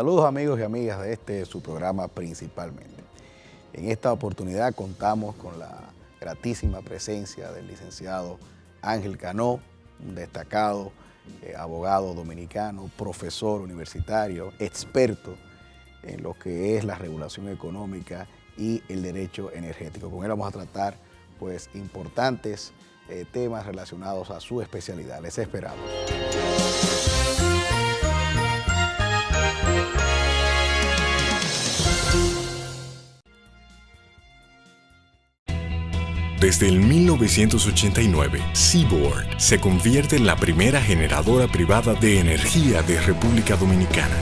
Saludos amigos y amigas de su programa Principalmente. En esta oportunidad contamos con la gratísima presencia del licenciado Ángel Cano, un destacado abogado dominicano, profesor universitario, experto en lo que es la regulación económica y el derecho energético. Con él vamos a tratar pues importantes temas relacionados a su especialidad. Les esperamos. Desde el 1989, Seaboard se convierte en la primera generadora privada de energía de República Dominicana.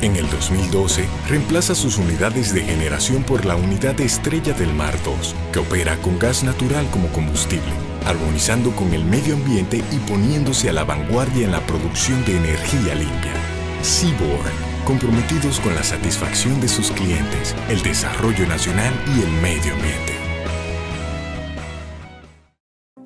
En el 2012, reemplaza sus unidades de generación por la unidad Estrella del Mar 2, que opera con gas natural como combustible, armonizando con el medio ambiente y poniéndose a la vanguardia en la producción de energía limpia. Seaboard, comprometidos con la satisfacción de sus clientes, el desarrollo nacional y el medio ambiente.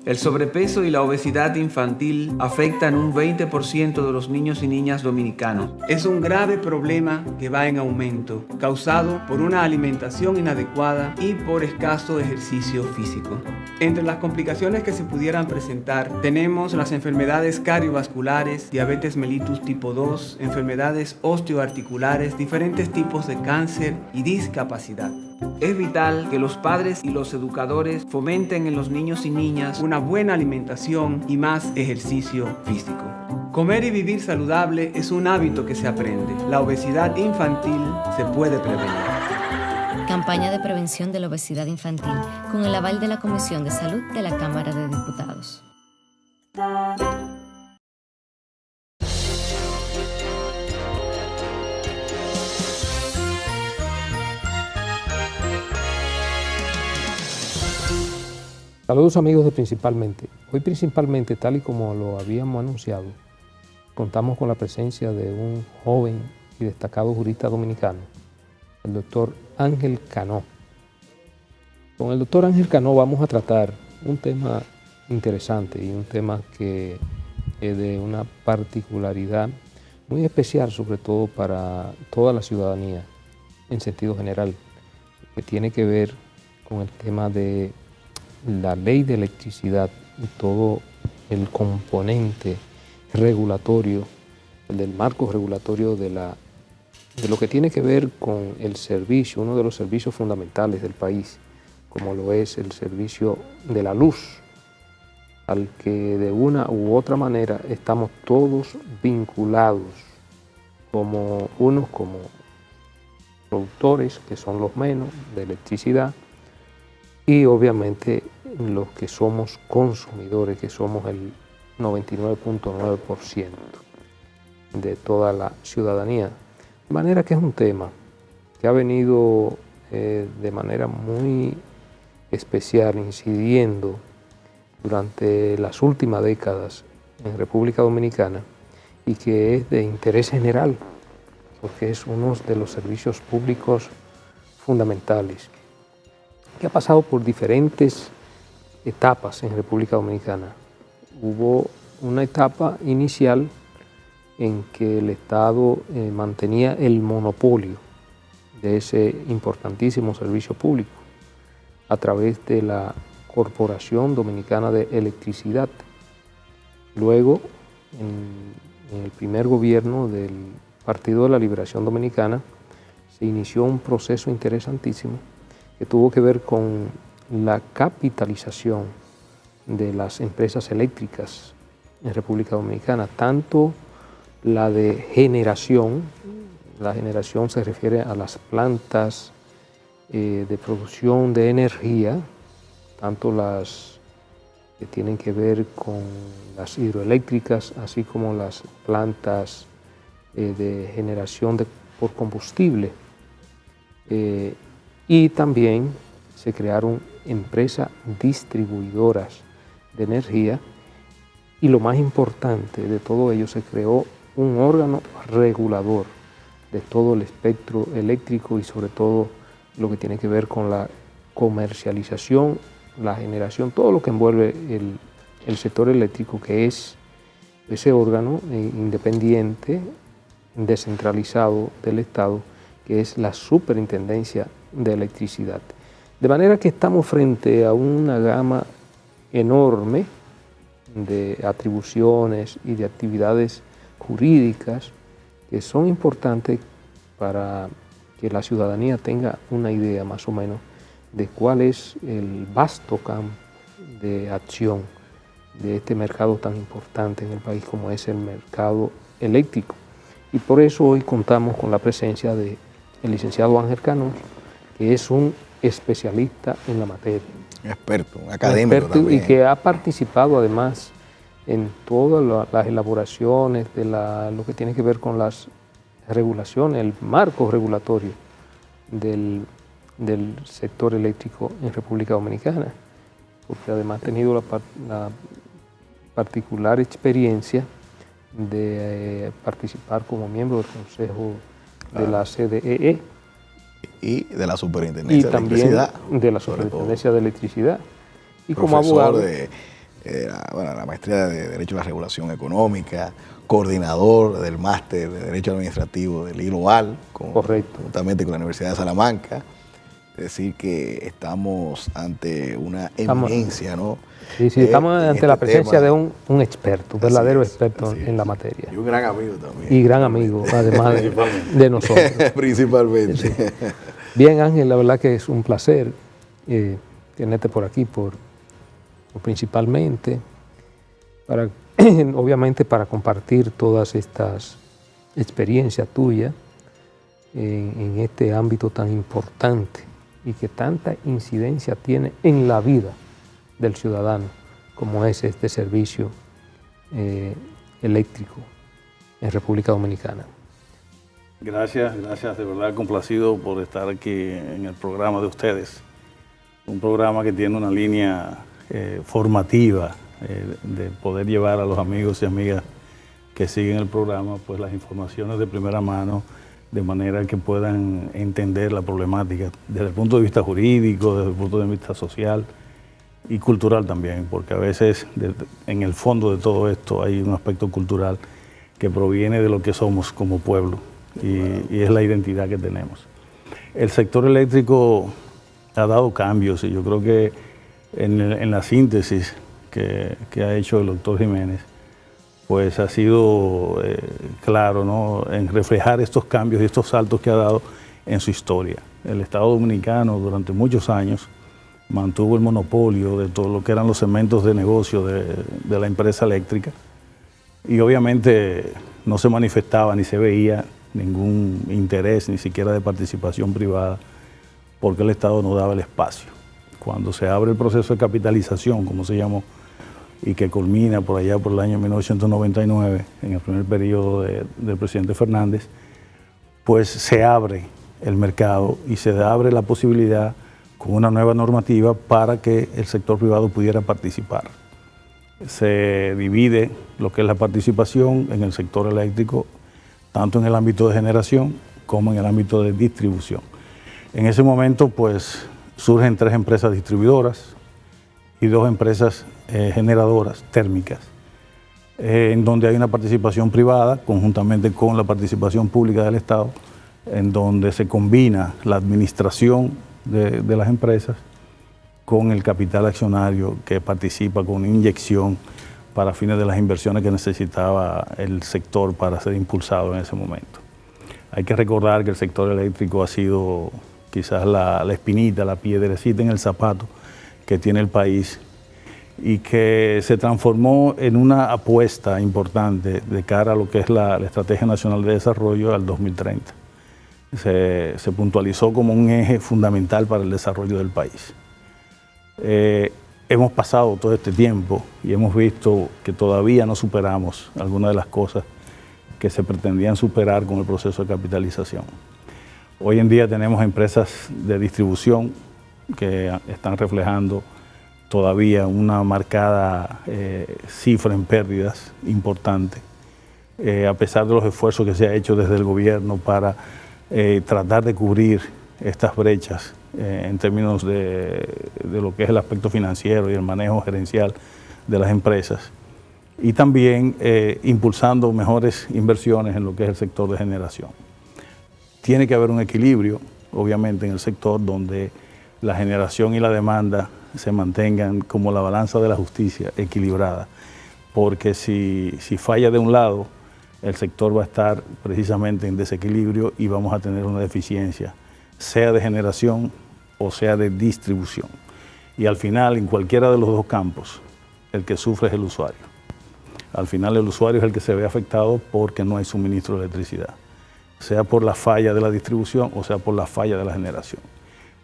El sobrepeso y la obesidad infantil afectan un 20% de los niños y niñas dominicanos. Es un grave problema que va en aumento, causado por una alimentación inadecuada y por escaso ejercicio físico. Entre las complicaciones que se pudieran presentar, tenemos las enfermedades cardiovasculares, diabetes mellitus tipo 2, enfermedades osteoarticulares, diferentes tipos de cáncer y discapacidad. Es vital que los padres y los educadores fomenten en los niños y niñas una buena alimentación y más ejercicio físico. Comer y vivir saludable es un hábito que se aprende. La obesidad infantil se puede prevenir. Campaña de prevención de la obesidad infantil con el aval de la Comisión de Salud de la Cámara de Diputados. Saludos amigos de Principalmente. Hoy Principalmente, tal y como lo habíamos anunciado, contamos con la presencia de un joven y destacado jurista dominicano, el doctor Ángel Cano. Con el doctor Ángel Cano vamos a tratar un tema interesante y un tema que es de una particularidad muy especial, sobre todo para toda la ciudadanía en sentido general, que tiene que ver con el tema de la ley de electricidad y todo el componente regulatorio, el del marco regulatorio de lo que tiene que ver con el servicio, uno de los servicios fundamentales del país, como lo es el servicio de la luz, al que de una u otra manera estamos todos vinculados, como unos como productores, que son los menos, de electricidad, y obviamente los que somos consumidores, que somos el 99.9% de toda la ciudadanía. De manera que es un tema que ha venido de manera muy especial incidiendo durante las últimas décadas en República Dominicana y que es de interés general, porque es uno de los servicios públicos fundamentales, que ha pasado por diferentes etapas en República Dominicana. Hubo una etapa inicial en que el Estado mantenía el monopolio de ese importantísimo servicio público a través de la Corporación Dominicana de Electricidad. Luego, en el primer gobierno del Partido de la Liberación Dominicana, se inició un proceso interesantísimo que tuvo que ver con la capitalización de las empresas eléctricas en República Dominicana, tanto la de generación, la generación se refiere a las plantas de producción de energía, tanto las que tienen que ver con las hidroeléctricas, así como las plantas de generación por combustible. Y también se crearon empresas distribuidoras de energía y lo más importante de todo ello, se creó un órgano regulador de todo el espectro eléctrico y sobre todo lo que tiene que ver con la comercialización, la generación, todo lo que envuelve el sector eléctrico, que es ese órgano independiente descentralizado del Estado, que es la Superintendencia de Electricidad. De manera que estamos frente a una gama enorme de atribuciones y de actividades jurídicas que son importantes para que la ciudadanía tenga una idea más o menos de cuál es el vasto campo de acción de este mercado tan importante en el país como es el mercado eléctrico. Y por eso hoy contamos con la presencia del licenciado Ángel Cano, que es un especialista en la materia. Un experto, un académico también. Y que ha participado además en todas las elaboraciones de lo que tiene que ver con las regulaciones, el marco regulatorio del sector eléctrico en República Dominicana, porque además ha tenido la particular experiencia de participar como miembro del Consejo de la CDEE y de la Superintendencia de Electricidad. Y también de la Superintendencia de Electricidad. Y como abogado de la maestría de Derecho a la Regulación Económica, coordinador del máster de Derecho Administrativo del ILOAL, juntamente con la Universidad de Salamanca. Es decir, que estamos ante una eminencia, ¿no? Sí, estamos ante la presencia de un experto, verdadero experto en la materia. Y un gran amigo también. Y gran amigo, además de nosotros. Principalmente. Sí. Bien, Ángel, la verdad que es un placer tenerte por aquí, principalmente, obviamente para compartir todas estas experiencias tuyas en este ámbito tan importante y que tanta incidencia tiene en la vida del ciudadano, como es este servicio eléctrico en República Dominicana. Gracias, de verdad complacido por estar aquí en el programa de ustedes. Un programa que tiene una línea formativa de poder llevar a los amigos y amigas que siguen el programa pues las informaciones de primera mano, de manera que puedan entender la problemática desde el punto de vista jurídico, desde el punto de vista social y cultural también, porque a veces en el fondo de todo esto hay un aspecto cultural que proviene de lo que somos como pueblo y es la identidad que tenemos. El sector eléctrico ha dado cambios y yo creo que en la síntesis que ha hecho el doctor Jiménez, pues ha sido claro, ¿no?, en reflejar estos cambios y estos saltos que ha dado en su historia. El Estado Dominicano durante muchos años mantuvo el monopolio de todo lo que eran los segmentos de negocio de la empresa eléctrica y obviamente no se manifestaba ni se veía ningún interés, ni siquiera de participación privada, porque el Estado no daba el espacio. Cuando se abre el proceso de capitalización, como se llamó, y que culmina por allá por el año 1999, en el primer periodo del presidente Fernández, pues se abre el mercado y se abre la posibilidad con una nueva normativa para que el sector privado pudiera participar. Se divide lo que es la participación en el sector eléctrico, tanto en el ámbito de generación como en el ámbito de distribución. En ese momento, pues, surgen 3 empresas distribuidoras y 2 empresas generadoras térmicas, en donde hay una participación privada conjuntamente con la participación pública del Estado, en donde se combina la administración de las empresas con el capital accionario que participa con una inyección para fines de las inversiones que necesitaba el sector para ser impulsado en ese momento. Hay que recordar que el sector eléctrico ha sido quizás la espinita, la piedrecita en el zapato que tiene el país y que se transformó en una apuesta importante de cara a lo que es la Estrategia Nacional de Desarrollo al 2030. Se puntualizó como un eje fundamental para el desarrollo del país. Hemos pasado todo este tiempo y hemos visto que todavía no superamos algunas de las cosas que se pretendían superar con el proceso de capitalización. Hoy en día tenemos empresas de distribución que están reflejando todavía una marcada cifra en pérdidas importante, a pesar de los esfuerzos que se ha hecho desde el gobierno para tratar de cubrir estas brechas en términos de lo que es el aspecto financiero y el manejo gerencial de las empresas. y también impulsando mejores inversiones en lo que es el sector de generación. Tiene que haber un equilibrio, obviamente, en el sector donde la generación y la demanda se mantengan como la balanza de la justicia equilibrada, porque si falla de un lado, el sector va a estar precisamente en desequilibrio y vamos a tener una deficiencia, sea de generación o sea de distribución. Y al final, en cualquiera de los dos campos, el que sufre es el usuario. Al final el usuario es el que se ve afectado porque no hay suministro de electricidad, sea por la falla de la distribución o sea por la falla de la generación.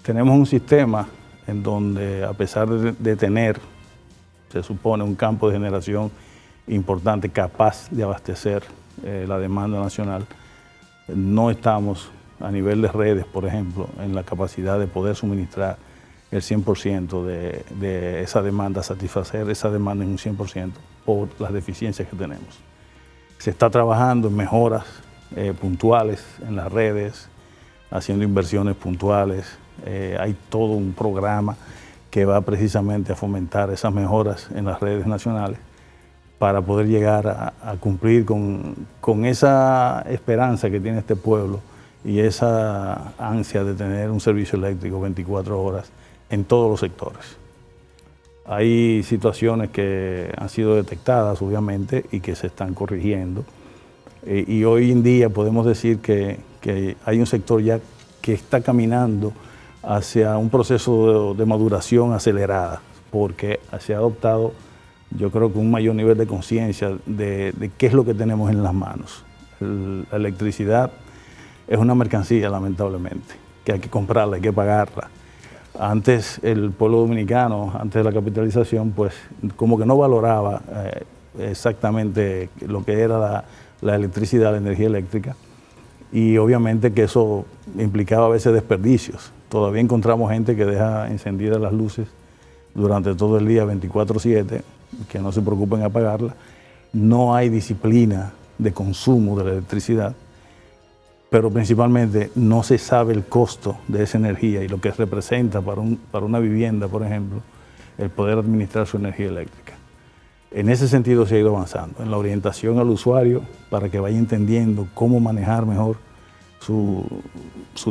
Tenemos un sistema en donde, a pesar de tener, se supone, un campo de generación importante, capaz de abastecer la demanda nacional, no estamos a nivel de redes, por ejemplo, en la capacidad de poder suministrar el 100% de esa demanda, satisfacer esa demanda en un 100% por las deficiencias que tenemos. Se está trabajando en mejoras puntuales en las redes, haciendo inversiones puntuales. Hay todo un programa que va precisamente a fomentar esas mejoras en las redes nacionales para poder llegar a cumplir con esa esperanza que tiene este pueblo y esa ansia de tener un servicio eléctrico 24 horas en todos los sectores. Hay situaciones que han sido detectadas, obviamente, y que se están corrigiendo. Y hoy en día podemos decir que hay un sector ya que está caminando hacia un proceso de maduración acelerada, porque se ha adoptado, yo creo que un mayor nivel de conciencia de qué es lo que tenemos en las manos. La electricidad es una mercancía, lamentablemente, que hay que comprarla, hay que pagarla. Antes el pueblo dominicano, antes de la capitalización, pues como que no valoraba exactamente lo que era la electricidad, la energía eléctrica, y obviamente que eso implicaba a veces desperdicios. Todavía encontramos gente que deja encendidas las luces durante todo el día, 24/7, que no se preocupen en apagarla. No hay disciplina de consumo de la electricidad, pero principalmente no se sabe el costo de esa energía y lo que representa para una vivienda, por ejemplo, el poder administrar su energía eléctrica. En ese sentido se ha ido avanzando, en la orientación al usuario para que vaya entendiendo cómo manejar mejor su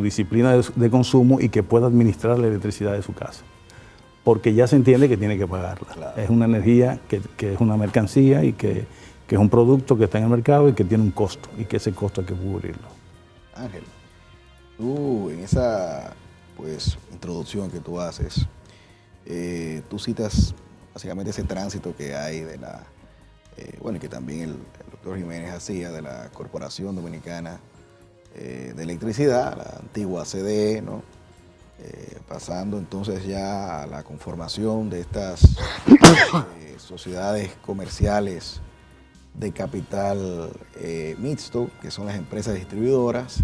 disciplina de consumo y que pueda administrar la electricidad de su casa. Porque ya se entiende que tiene que pagarla. Claro. Es una energía que es una mercancía y que es un producto que está en el mercado y que tiene un costo y que ese costo hay que cubrirlo. Ángel, tú en esa introducción que tú haces, tú citas básicamente ese tránsito que hay de y que también el doctor Jiménez hacía de la Corporación Dominicana de Electricidad, la antigua CDE, ¿no? Pasando entonces ya a la conformación de estas sociedades comerciales de capital mixto, que son las empresas distribuidoras,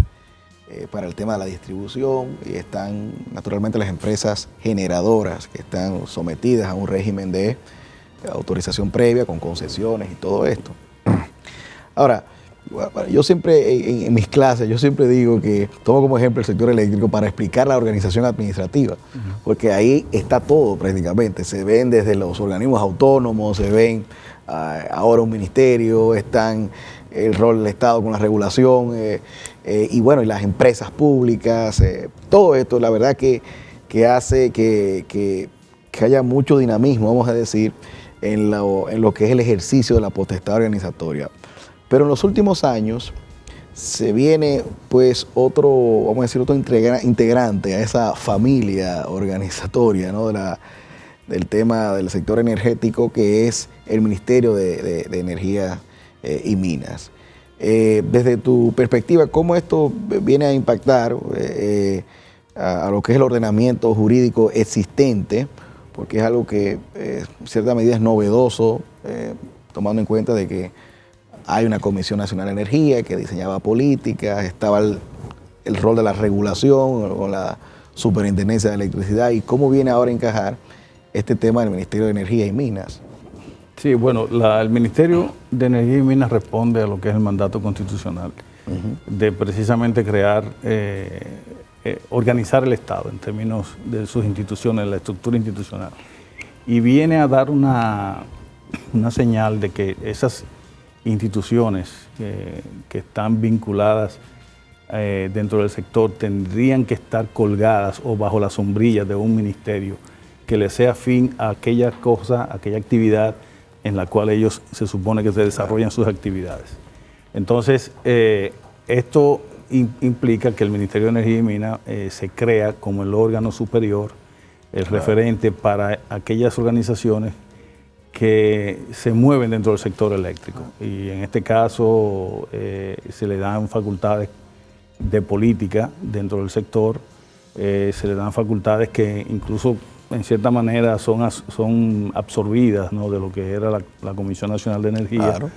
para el tema de la distribución, y están naturalmente las empresas generadoras que están sometidas a un régimen de autorización previa con concesiones y todo esto. Ahora, yo siempre en mis clases, yo siempre digo que tomo como ejemplo el sector eléctrico para explicar la organización administrativa, porque ahí está todo prácticamente, se ven desde los organismos autónomos, se ven ahora un ministerio, están el rol del Estado con la regulación y las empresas públicas, todo esto la verdad que hace que haya mucho dinamismo, vamos a decir, en lo que es el ejercicio de la potestad organizatoria. Pero en los últimos años se viene otro integrante a esa familia organizatoria, ¿no? del tema del sector energético, que es el Ministerio de Energía y Minas. Desde tu perspectiva, ¿cómo esto viene a impactar a lo que es el ordenamiento jurídico existente? Porque es algo que en cierta medida es novedoso, tomando en cuenta de que hay una Comisión Nacional de Energía que diseñaba políticas, estaba el rol de la regulación con la Superintendencia de Electricidad, y cómo viene ahora a encajar este tema del Ministerio de Energía y Minas. Sí, bueno, el Ministerio de Energía y Minas responde a lo que es el mandato constitucional, de precisamente crear, organizar el Estado en términos de sus instituciones, la estructura institucional, y viene a dar una una señal de que esas instituciones que están vinculadas dentro del sector tendrían que estar colgadas o bajo la sombrilla de un ministerio que le sea afín a aquella cosa, aquella actividad en la cual ellos se supone que se desarrollan sus actividades. Entonces, esto implica que el Ministerio de Energía y Minas se crea como el órgano superior, el referente para aquellas organizaciones que se mueven dentro del sector eléctrico. Y en este caso se le dan facultades de política dentro del sector, se le dan facultades que incluso en cierta manera son absorbidas, ¿no?, de lo que era la Comisión Nacional de Energía, Claro,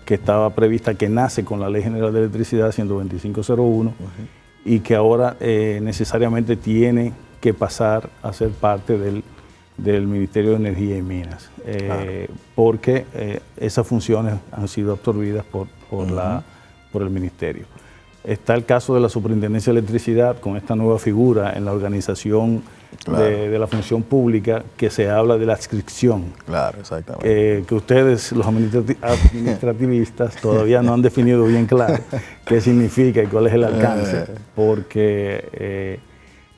que estaba prevista, que nace con la Ley General de Electricidad 12501, y que ahora necesariamente tiene que pasar a ser parte del Ministerio de Energía y Minas, porque esas funciones han sido absorbidas por el Ministerio. Está el caso de la Superintendencia de Electricidad, con esta nueva figura en la organización de la función pública, que se habla de la adscripción. Claro, exactamente. Que ustedes, los administrativistas, todavía no han definido bien claro qué significa y cuál es el alcance, porque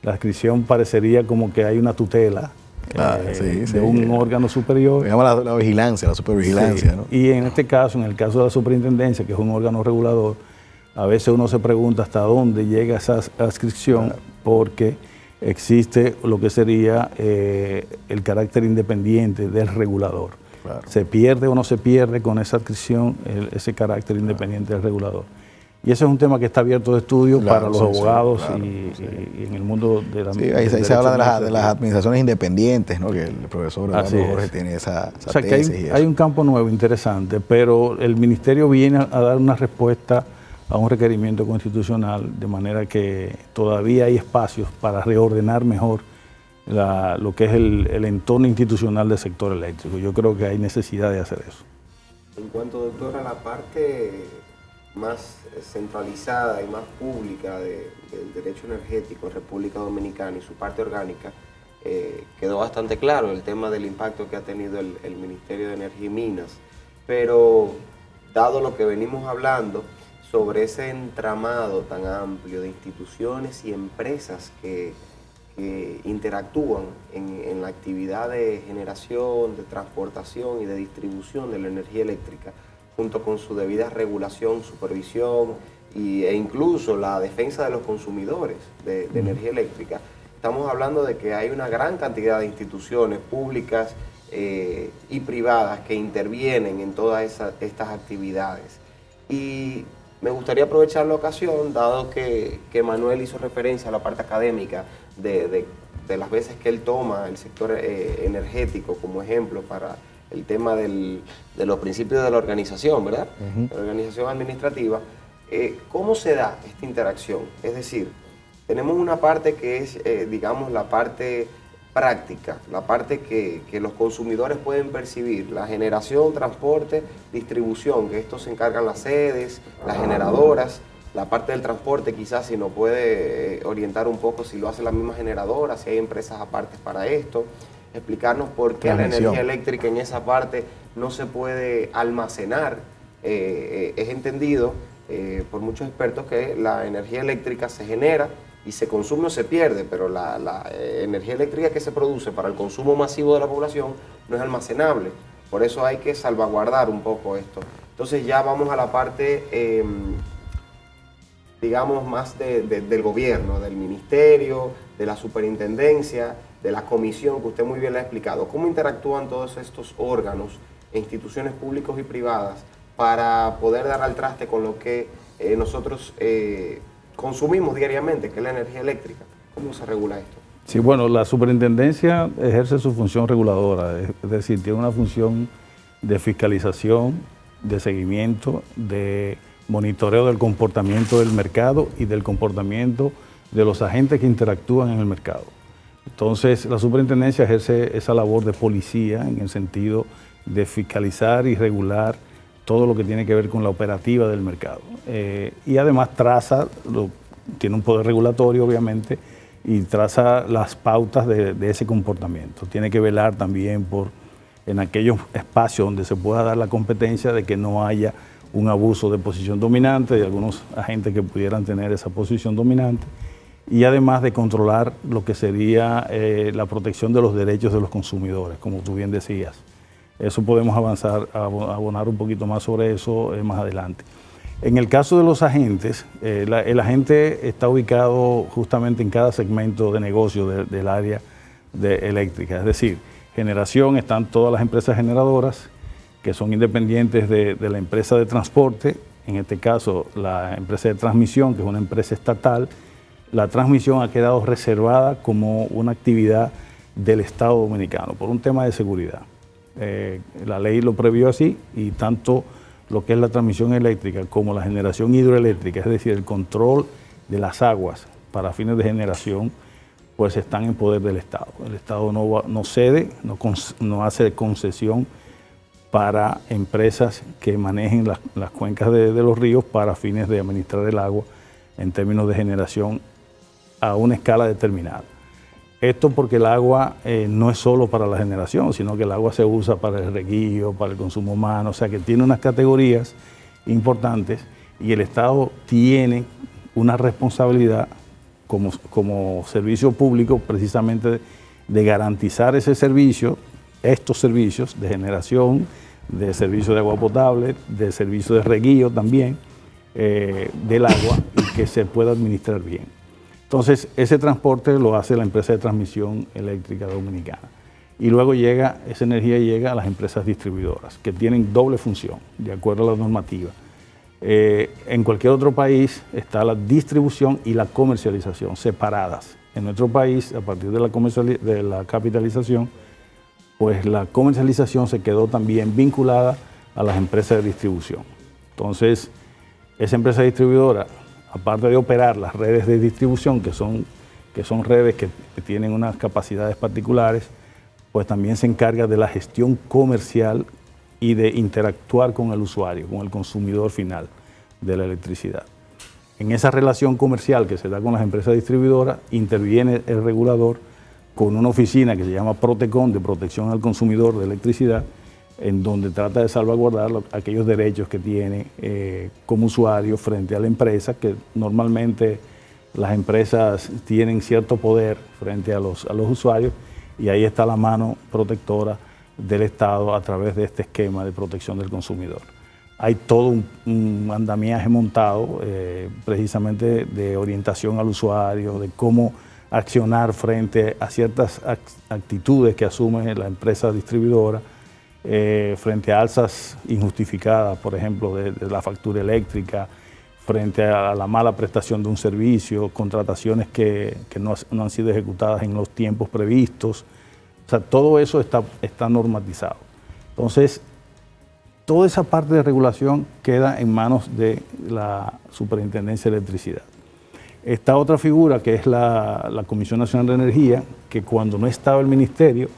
la adscripción parecería como que hay una tutela de un órgano superior. Se llama la vigilancia, la supervigilancia, Sí. ¿no? Y en este caso, en el caso de la superintendencia, que es un órgano regulador, a veces uno se pregunta hasta dónde llega esa adscripción, porque existe lo que sería el carácter independiente del regulador. Claro. ¿Se pierde o no se pierde con esa adscripción ese carácter independiente del regulador? Y ese es un tema que está abierto de estudio para los abogados y en el mundo de la ahí se habla de las administraciones independientes, ¿no?, que el profesor Eduardo Jorge tiene esa o sea, tesis. Que hay un campo nuevo interesante, pero el ministerio viene a dar una respuesta a un requerimiento constitucional, de manera que todavía hay espacios para reordenar mejor lo que es el entorno institucional del sector eléctrico. Yo creo que hay necesidad de hacer eso. En cuanto, doctor, a la parte más centralizada y más pública del derecho energético en República Dominicana y su parte orgánica, quedó bastante claro el tema del impacto que ha tenido el Ministerio de Energía y Minas, pero dado lo que venimos hablando sobre ese entramado tan amplio de instituciones y empresas que interactúan en la actividad de generación, de transportación y de distribución de la energía eléctrica, junto con su debida regulación, supervisión e incluso la defensa de los consumidores de energía eléctrica, estamos hablando de que hay una gran cantidad de instituciones públicas y privadas que intervienen en todas estas actividades. Y me gustaría aprovechar la ocasión, dado que Manuel hizo referencia a la parte académica de las veces que él toma el sector energético como ejemplo para el tema de los principios de la organización, ¿verdad? La organización administrativa. ¿Cómo se da esta interacción? Es decir, tenemos una parte que es, digamos, la parte práctica, la parte que los consumidores pueden percibir, la generación, transporte, distribución, que esto se encargan las sedes, las generadoras, la parte del transporte quizás si nos puede orientar un poco si lo hace la misma generadora, si hay empresas aparte para esto, explicarnos por qué la energía eléctrica en esa parte no se puede almacenar. Es entendido por muchos expertos que la energía eléctrica se genera y se consume o se pierde, pero la energía eléctrica que se produce para el consumo masivo de la población no es almacenable. Por eso hay que salvaguardar un poco esto. Entonces ya vamos a la parte, digamos, más del gobierno, del ministerio, de la superintendencia, de la comisión, que usted muy bien le ha explicado. ¿Cómo interactúan todos estos órganos e instituciones públicas y privadas para poder dar al traste con lo que nosotros consumimos diariamente, que es la energía eléctrica? ¿Cómo se regula esto? Sí, bueno, la superintendencia ejerce su función reguladora, es decir, tiene una función de fiscalización, de seguimiento, de monitoreo del comportamiento del mercado y del comportamiento de los agentes que interactúan en el mercado. Entonces, la superintendencia ejerce esa labor de policía en el sentido de fiscalizar y regular todo lo que tiene que ver con la operativa del mercado. Y además tiene un poder regulatorio, obviamente, y traza las pautas de ese comportamiento. Tiene que velar también por en aquellos espacios donde se pueda dar la competencia, de que no haya un abuso de posición dominante de algunos agentes que pudieran tener esa posición dominante, y además de controlar lo que sería la protección de los derechos de los consumidores, como tú bien decías. Eso podemos avanzar, abonar un poquito más sobre eso más adelante. En el caso de los agentes, el agente está ubicado justamente en cada segmento de negocio del área eléctrica, es decir, generación, están todas las empresas generadoras que son independientes de la empresa de transporte, en este caso la empresa de transmisión, que es una empresa estatal. La transmisión ha quedado reservada como una actividad del Estado Dominicano por un tema de seguridad. La ley lo previó así, y tanto lo que es la transmisión eléctrica como la generación hidroeléctrica, es decir, el control de las aguas para fines de generación, pues están en poder del Estado. El Estado no cede, no hace concesión para empresas que manejen las cuencas de los ríos para fines de administrar el agua en términos de generación a una escala determinada. Esto porque el agua no es solo para la generación, sino que el agua se usa para el reguío, para el consumo humano, o sea que tiene unas categorías importantes, y el Estado tiene una responsabilidad como servicio público precisamente de garantizar ese servicio, estos servicios de generación, de servicio de agua potable, de servicio de reguío también, del agua, y que se pueda administrar bien. Entonces, ese transporte lo hace la empresa de transmisión eléctrica dominicana. Y luego esa energía llega a las empresas distribuidoras, que tienen doble función, de acuerdo a la normativa. En cualquier otro país está la distribución y la comercialización separadas. En nuestro país, a partir de la capitalización, pues la comercialización se quedó también vinculada a las empresas de distribución. Entonces, esa empresa distribuidora, aparte de operar las redes de distribución, que son redes que tienen unas capacidades particulares, pues también se encarga de la gestión comercial y de interactuar con el usuario, con el consumidor final de la electricidad. En esa relación comercial que se da con las empresas distribuidoras, interviene el regulador con una oficina que se llama Protecon, de protección al consumidor de electricidad, en donde trata de salvaguardar aquellos derechos que tiene como usuario frente a la empresa, que normalmente las empresas tienen cierto poder frente a los usuarios, y ahí está la mano protectora del Estado a través de este esquema de protección del consumidor. Hay todo un andamiaje montado precisamente de orientación al usuario, de cómo accionar frente a ciertas actitudes que asume la empresa distribuidora, frente a alzas injustificadas, por ejemplo, de la factura eléctrica, frente a la mala prestación de un servicio, contrataciones que no han sido ejecutadas en los tiempos previstos. O sea, todo eso está normatizado. Entonces, toda esa parte de regulación queda en manos de la Superintendencia de Electricidad. Esta otra figura, que es la Comisión Nacional de Energía, que cuando no estaba el Ministerio,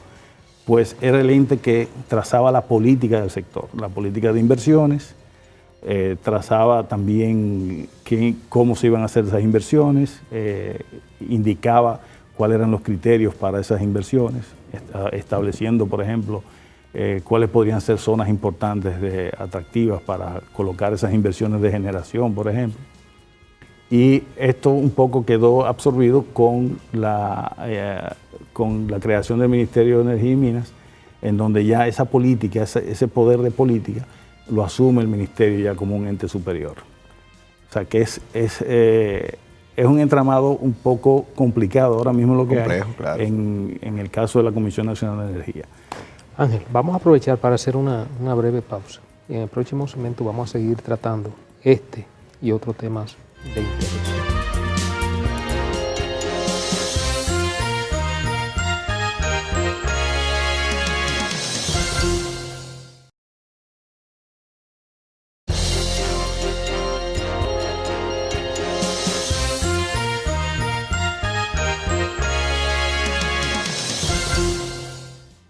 pues era el ente que trazaba la política del sector, la política de inversiones, trazaba también cómo se iban a hacer esas inversiones, indicaba cuáles eran los criterios para esas inversiones, estableciendo, por ejemplo, cuáles podrían ser zonas importantes atractivas para colocar esas inversiones de generación, por ejemplo. Y esto un poco quedó absorbido con la creación del Ministerio de Energía y Minas, en donde ya esa política, ese poder de política, lo asume el Ministerio ya como un ente superior. O sea que es un entramado un poco complicado ahora mismo lo que complejo, hay claro, en el caso de la Comisión Nacional de Energía. Ángel, vamos a aprovechar para hacer una breve pausa. Y en el próximo segmento vamos a seguir tratando este y otros temas de interés.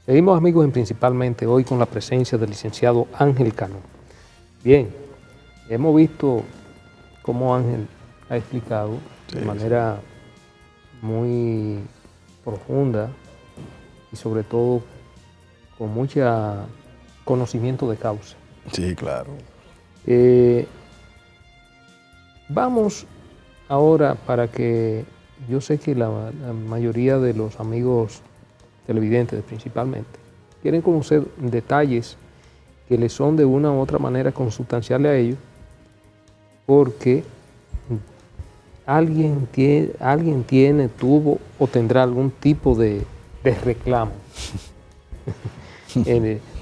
Seguimos, amigos, principalmente hoy con la presencia del licenciado Ángel Cano. Bien, hemos visto cómo Ángel ha explicado de manera muy profunda y sobre todo mucha conocimiento de causa. Sí, claro. Vamos ahora para que yo sé que la mayoría de los amigos televidentes principalmente quieren conocer detalles que les son de una u otra manera consustanciales a ellos, porque alguien tiene, tuvo o tendrá algún tipo de reclamo.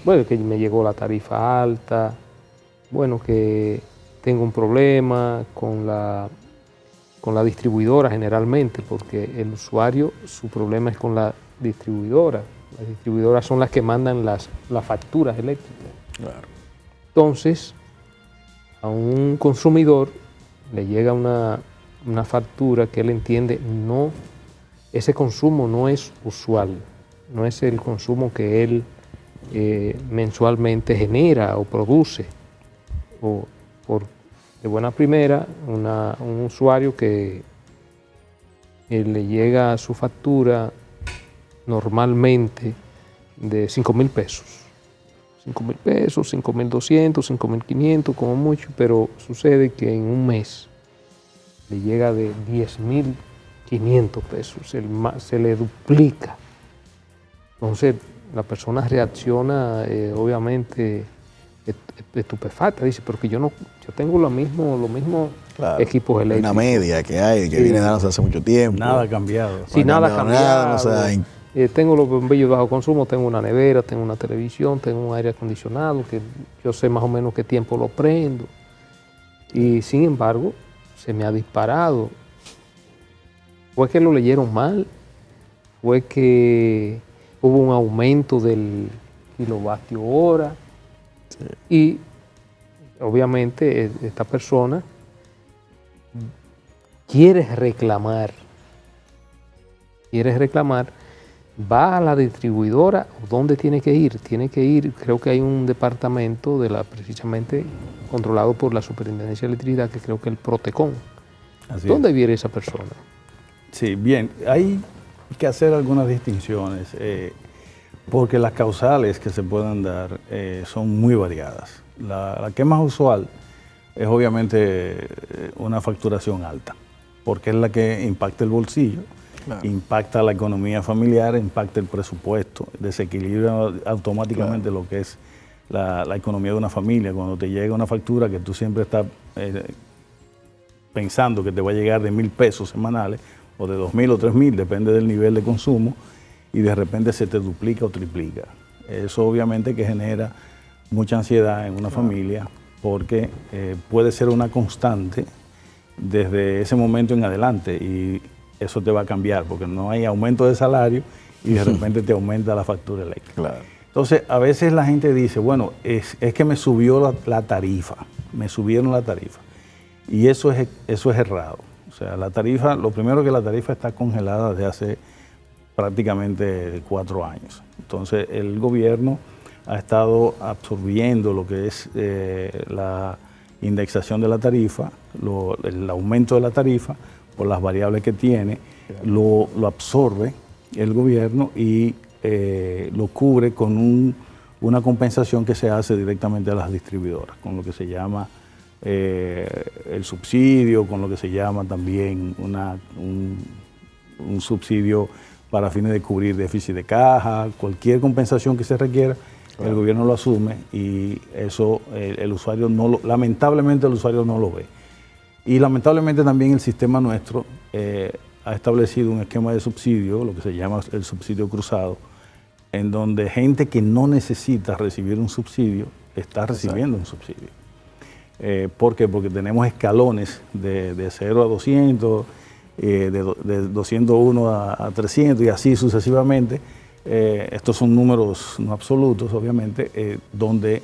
Bueno, que me llegó la tarifa alta, bueno, que tengo un problema con la distribuidora generalmente, porque el usuario, su problema es con la distribuidora. Las distribuidoras son las que mandan las facturas eléctricas. Claro. Entonces, a un consumidor le llega una factura que él entiende ese consumo no es usual, no es el consumo que él mensualmente genera o produce. O de buena primera, un usuario que le llega su factura normalmente de 5,000 pesos. 5,000 pesos, 5,200, 5,500 como mucho, pero sucede que en un mes le llega de 10,500 pesos, se le duplica. Entonces la persona reacciona obviamente estupefacta, dice, porque yo tengo los mismos Claro, equipos eléctricos. Una media que hay, que viene dándose hace mucho tiempo. Nada ha cambiado. Sí, nada ha cambiado. O sea, tengo los bombillos de bajo consumo, tengo una nevera, tengo una televisión, tengo un aire acondicionado, que yo sé más o menos qué tiempo lo prendo. Y sin embargo, se me ha disparado. Fue que lo leyeron mal, fue que hubo un aumento del kilovatio hora. Sí. Y obviamente esta persona quiere reclamar, va a la distribuidora. ¿Dónde tiene que ir? Tiene que ir, creo que hay un departamento precisamente controlado por la Superintendencia de Electricidad, que creo que es el Protecon. ¿Dónde viene esa persona? Sí, bien, hay que hacer algunas distinciones, porque las causales que se pueden dar son muy variadas. La que es más usual es obviamente una facturación alta, porque es la que impacta el bolsillo. Claro. Impacta la economía familiar, impacta el presupuesto, desequilibra automáticamente lo que es la economía de una familia. Cuando te llega una factura que tú siempre estás pensando que te va a llegar de 1,000 pesos semanales, o de 2,000 o 3,000, depende del nivel de consumo, y de repente se te duplica o triplica. Eso obviamente que genera mucha ansiedad en una familia, porque puede ser una constante desde ese momento en adelante, y eso te va a cambiar, porque no hay aumento de salario y de repente te aumenta la factura eléctrica. Claro. Entonces, a veces la gente dice, bueno, es que me subió la tarifa, me subieron la tarifa. Y eso es errado. O sea, la tarifa, lo primero que la tarifa está congelada desde hace prácticamente 4 años. Entonces, el gobierno ha estado absorbiendo lo que es la indexación de la tarifa, el aumento de la tarifa, por las variables que tiene, lo absorbe el gobierno y lo cubre con una compensación que se hace directamente a las distribuidoras, con lo que se llama el subsidio, con lo que se llama también un subsidio para fines de cubrir déficit de caja, cualquier compensación que se requiera, el gobierno lo asume, y eso el usuario lamentablemente el usuario no lo ve. Y lamentablemente también el sistema nuestro ha establecido un esquema de subsidio, lo que se llama el subsidio cruzado, en donde gente que no necesita recibir un subsidio está recibiendo un subsidio. ¿Por qué? Porque tenemos escalones de 0 a 200, de 201 a 300 y así sucesivamente. Estos son números no absolutos, obviamente, donde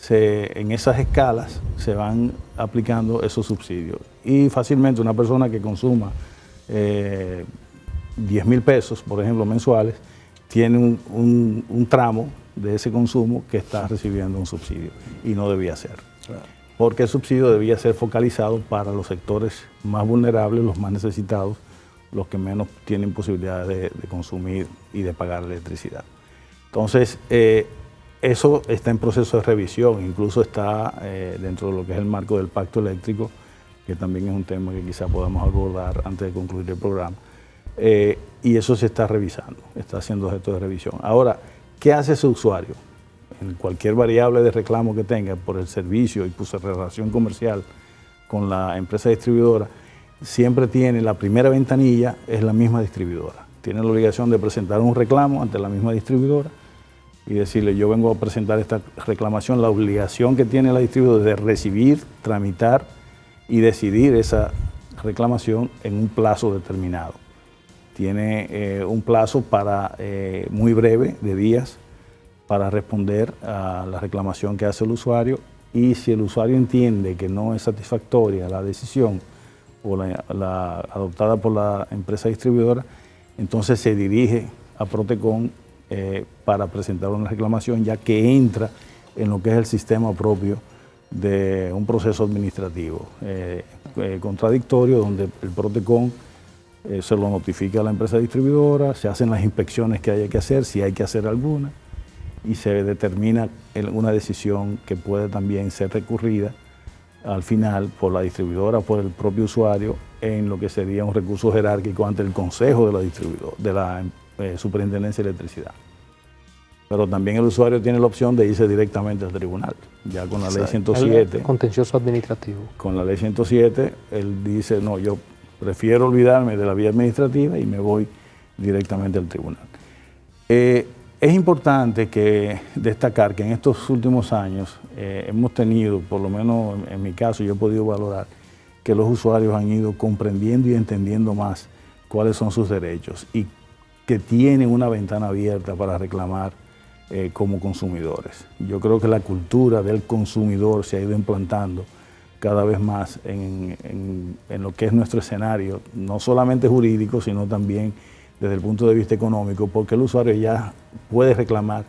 en esas escalas se van aplicando esos subsidios. Y fácilmente una persona que consuma 10,000 pesos, por ejemplo, mensuales, tiene un tramo de ese consumo que está recibiendo un subsidio, y no debía ser. Claro. Porque el subsidio debía ser focalizado para los sectores más vulnerables, los más necesitados, los que menos tienen posibilidades de consumir y de pagar electricidad. Entonces, eso está en proceso de revisión, incluso está dentro de lo que es el marco del pacto eléctrico, que también es un tema que quizá podamos abordar antes de concluir el programa. Y eso se está revisando, está siendo objeto de revisión. Ahora, ¿qué hace ese usuario? En cualquier variable de reclamo que tenga por el servicio y por su relación comercial con la empresa distribuidora, siempre tiene la primera ventanilla, es la misma distribuidora. Tiene la obligación de presentar un reclamo ante la misma distribuidora y decirle, yo vengo a presentar esta reclamación. La obligación que tiene la distribuidora es de recibir, tramitar y decidir esa reclamación en un plazo determinado. Tiene un plazo muy breve, de días, para responder a la reclamación que hace el usuario, y si el usuario entiende que no es satisfactoria la decisión o la adoptada por la empresa distribuidora, entonces se dirige a Protecon para presentar una reclamación, ya que entra en lo que es el sistema propio de un proceso administrativo contradictorio, donde el Protecon se lo notifica a la empresa distribuidora, se hacen las inspecciones que haya que hacer, si hay que hacer alguna, y se determina una decisión que puede también ser recurrida al final por la distribuidora o por el propio usuario en lo que sería un recurso jerárquico ante el consejo de la Superintendencia de Electricidad. Pero también el usuario tiene la opción de irse directamente al tribunal, ya con la ley 107. El contencioso administrativo. Con la ley 107, él dice, no, yo prefiero olvidarme de la vía administrativa y me voy directamente al tribunal. Es importante destacar que en estos últimos años hemos tenido, por lo menos en mi caso, yo he podido valorar que los usuarios han ido comprendiendo y entendiendo más cuáles son sus derechos y que tienen una ventana abierta para reclamar como consumidores. Yo creo que la cultura del consumidor se ha ido implantando cada vez más en lo que es nuestro escenario, no solamente jurídico, sino también desde el punto de vista económico, porque el usuario ya puede reclamar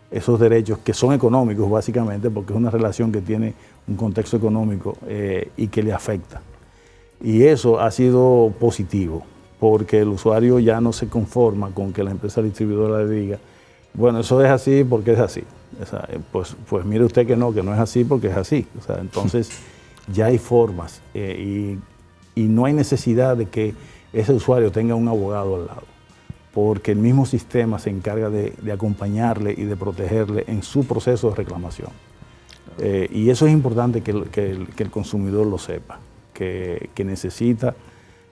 esos derechos que son económicos básicamente, porque es una relación que tiene un contexto económico y que le afecta. Y eso ha sido positivo, porque el usuario ya no se conforma con que la empresa distribuidora le diga, bueno, eso es así porque es así. O sea, pues mire usted que no es así porque es así. O sea, entonces ya hay formas y no hay necesidad de que ese usuario tenga un abogado al lado, porque el mismo sistema se encarga de acompañarle y de protegerle en su proceso de reclamación. Y eso es importante que el consumidor lo sepa, que necesita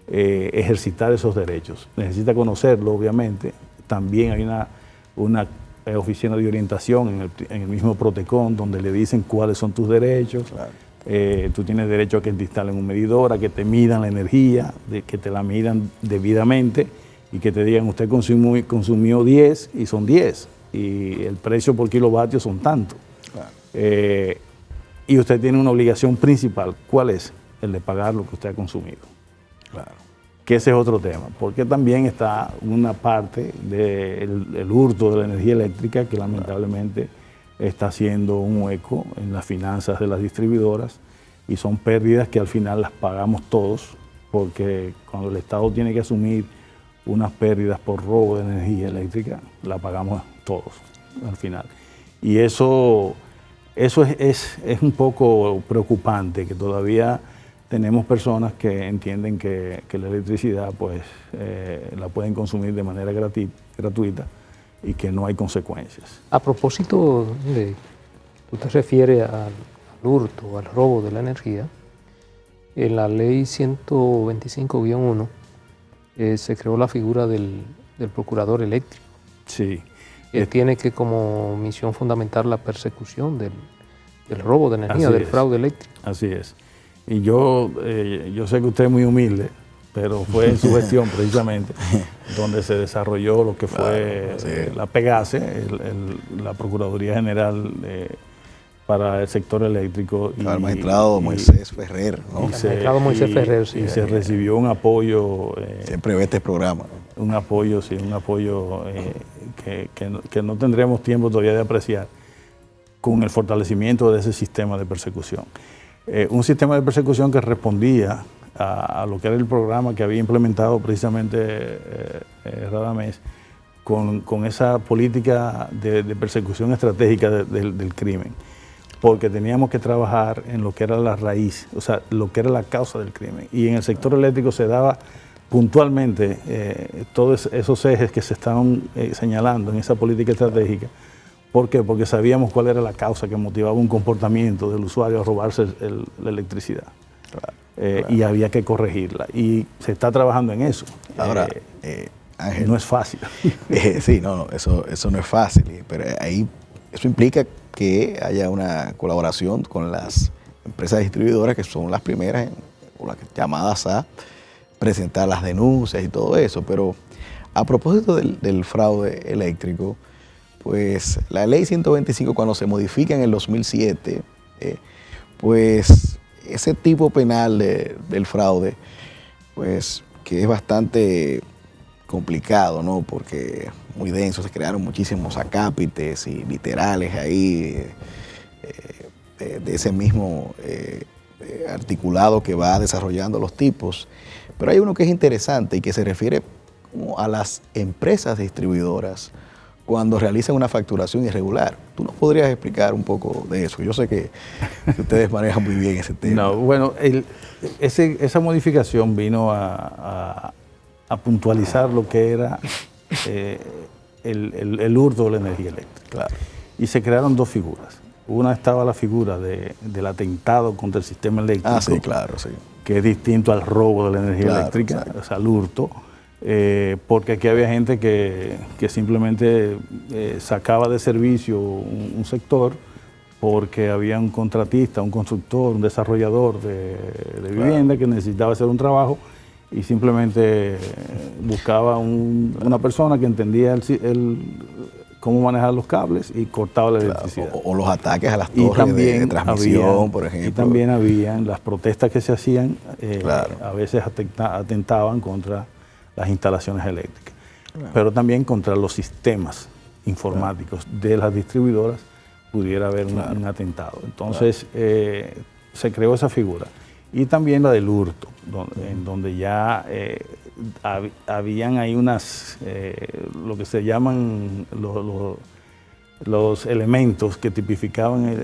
ejercitar esos derechos, necesita conocerlo, obviamente. También hay una oficina de orientación en el mismo Protecon, donde le dicen cuáles son tus derechos. Claro. Tú tienes derecho a que te instalen un medidor, a que te midan la energía, que te la midan debidamente y que te digan, usted consumió 10 y son 10 y el precio por kilovatio son tanto. Claro. Y usted tiene una obligación principal. ¿Cuál es? El de pagar lo que usted ha consumido. Claro. Que ese es otro tema, porque también está una parte del hurto de la energía eléctrica que lamentablemente está haciendo un hueco en las finanzas de las distribuidoras y son pérdidas que al final las pagamos todos, porque cuando el Estado tiene que asumir unas pérdidas por robo de energía eléctrica, la pagamos todos al final. Y eso es un poco preocupante, que todavía tenemos personas que entienden que la electricidad pues, la pueden consumir de manera gratuita y que no hay consecuencias. A propósito de, usted refiere al hurto, al robo de la energía, en la ley 125-1 se creó la figura del procurador eléctrico. Sí. Él tiene que como misión fundamental la persecución del robo de energía, del fraude eléctrico. Así es. Y yo sé que usted es muy humilde, pero fue en su gestión precisamente donde se desarrolló lo que fue la PEGASE, la Procuraduría General para el sector eléctrico. El magistrado Moisés Ferrer, ¿no? El magistrado Moisés Ferrer, sí. Y se recibió un apoyo. Siempre ve este programa. Un apoyo, sí, un apoyo que no tendremos tiempo todavía de apreciar, con el fortalecimiento de ese sistema de persecución. Un sistema de persecución que respondía a lo que era el programa que había implementado precisamente Radamés con esa política de persecución estratégica del crimen, porque teníamos que trabajar en lo que era la raíz, o sea, lo que era la causa del crimen. Y en el sector eléctrico se daba puntualmente todos esos ejes que se estaban señalando en esa política estratégica. ¿Por qué? Porque sabíamos cuál era la causa que motivaba un comportamiento del usuario a robarse la electricidad. Claro. Y había que corregirla. Y se está trabajando en eso. Ahora, Ángel, no es fácil. Sí, eso no es fácil. Pero ahí eso implica que haya una colaboración con las empresas distribuidoras, que son las primeras o las llamadas a presentar las denuncias y todo eso. Pero a propósito del fraude eléctrico, pues la ley 125, cuando se modifica en el 2007, pues ese tipo penal del fraude, pues que es bastante complicado, ¿no? Porque muy denso, se crearon muchísimos acápites y literales ahí de ese mismo articulado que va desarrollando los tipos. Pero hay uno que es interesante y que se refiere como a las empresas distribuidoras cuando realizan una facturación irregular. ¿Tú nos podrías explicar un poco de eso? Yo sé que ustedes manejan muy bien ese tema. No, bueno, esa modificación vino a puntualizar lo que era el hurto de la energía eléctrica. Claro. Y se crearon dos figuras. Una estaba la figura del atentado contra el sistema eléctrico. Sí, claro, sí. Que es distinto al robo de la energía eléctrica, exacto. O sea, al hurto. Porque aquí había gente que simplemente sacaba de servicio un sector porque había un contratista, un constructor, un desarrollador de vivienda que necesitaba hacer un trabajo y simplemente buscaba una persona que entendía cómo manejar los cables y cortaba la electricidad. O los ataques a las torres de transmisión, por ejemplo. Y también habían las protestas que se hacían, a veces atentaban contra las instalaciones eléctricas, pero también contra los sistemas informáticos de las distribuidoras pudiera haber un atentado. Entonces se creó esa figura. Y también la del hurto, en donde ya habían ahí unas, lo que se llaman los elementos que tipificaban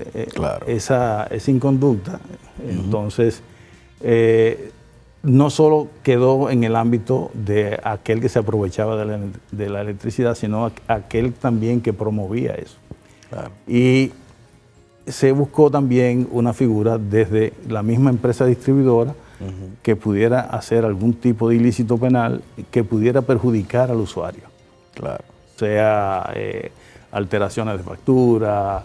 esa inconducta. Entonces, no solo quedó en el ámbito de aquel que se aprovechaba de la electricidad, sino aquel también que promovía eso. Claro. Y se buscó también una figura desde la misma empresa distribuidora que pudiera hacer algún tipo de ilícito penal que pudiera perjudicar al usuario. Claro. Sea alteraciones de factura,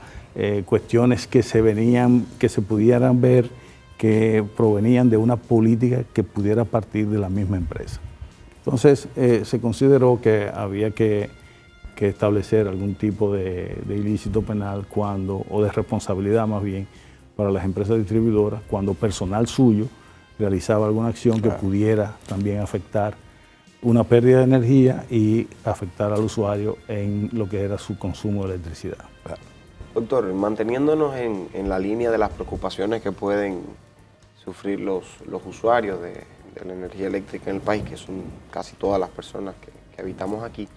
cuestiones que se pudieran ver que provenían de una política que pudiera partir de la misma empresa. Entonces se consideró que había que establecer algún tipo de ilícito penal o de responsabilidad más bien para las empresas distribuidoras cuando personal suyo realizaba alguna acción que pudiera también afectar una pérdida de energía y afectar al usuario en lo que era su consumo de electricidad. Doctor, manteniéndonos en la línea de las preocupaciones que pueden sufrir los usuarios de la energía eléctrica en el país, que son casi todas las personas que habitamos aquí,